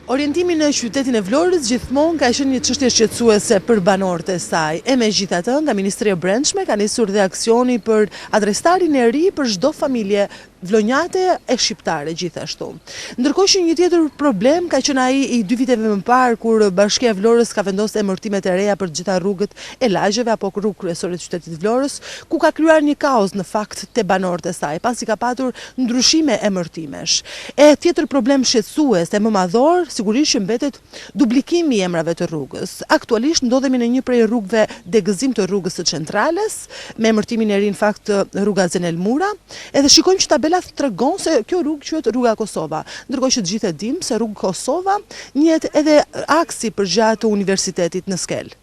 Orientimi në qytetin e Vlorës gjithmonë ka qenë një çështje shqetësuese për banorët e saj. Megjithatë, nga Ministria e Brendshme ka nisur dhe aksioni për adrestarin e ri për çdo familje vlonjate e shqiptare gjithashtu. Ndërkohë që një tjetër problem ka qenë ai i 2 viteve më parë kur Bashkia e Vlorës ka vendosur emërtimet e reja për të gjitha rrugët e lagjeve apo rrugë kryesore të qytetit Vlorës, ku ka krijuar një kaos në fakt te banorët e saj, pasi ka patur ndryshime emërtimesh. E tjetër problem shqetësues e më madhor sigurisht që mbetet duplikimi i emrave të rrugës. Aktualisht ndodhemi në një prej rrugëve degëzim të rrugës së Centrales, me emërtimin e ri në fakt rruga Zenel Mura, edhe shikojmë që tabela tregon se kjo rrugë quhet rruga Kosova, ndërkohë që të gjithë e dimë se rruga Kosova njihet edhe aksi përgjatë universitetit në Skel.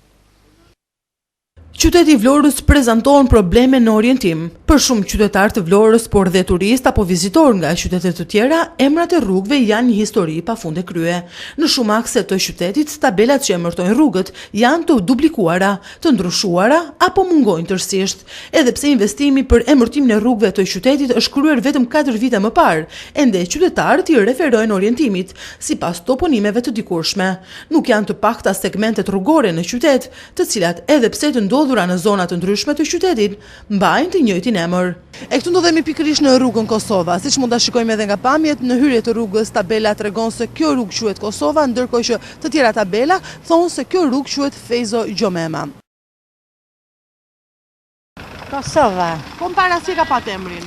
Qyteti i Vlorës prezanton probleme në orientim. Për shumë qytetarë të Vlorës, por dhe turistë apo vizitorë nga qytete të tjera, emrat e rrugëve janë një histori pafund e krye. Në shumë akse të qytetit, tabelat që emërtojnë rrugët janë të duplikuara, të ndryshuara apo mungojnë tërësisht. Edhe pse investimi për emërtimin e rrugëve të qytetit është kryer vetëm 4 vite më parë, ende qytetarët i referojnë orientimit sipas toponimeve të dikurshme. Nuk janë të pakta segmentet rrugore në qytet, të cilat edhe pse të ndodhura në zona të ndryshme të qytetit, mbajnë të njëjtin emër. E këtu ndodhemi pikërisht në rrugën Kosova, siç mund ta shikojmë edhe nga pamjet, në hyrje të rrugës tabela tregon se kjo rrugë quhet Kosova, ndërkohë që të tjera tabela thonë se kjo rrugë quhet Fejzo Gjomema. Kosova. Po para si ka pat emrin?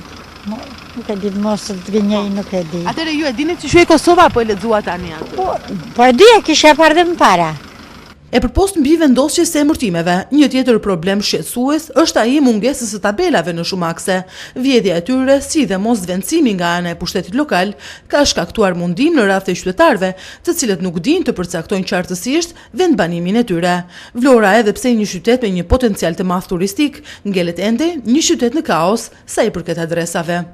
Nuk e di, mos të gënjej, nuk e di. Atëherë ju e dini që quhet Kosova apo e lexua tani atë? Po e di, e kisha parë dhe më para. E përpost mbi vendosjes së emërtimeve, një tjetër problem shqetësues është ai i mungesës së tabelave në shumë akse. Vjedhja e tyre, si dhe mosvendësimi nga ana e pushtetit lokal, ka shkaktuar mundim në radhë të qytetarëve, të cilët nuk dinë të përcaktojnë qartësisht vendbanimin e tyre. Vlora, edhe pse një qytet me një potencial të madh turistik, ngelet ende një qytet në kaos sa i përket adresave.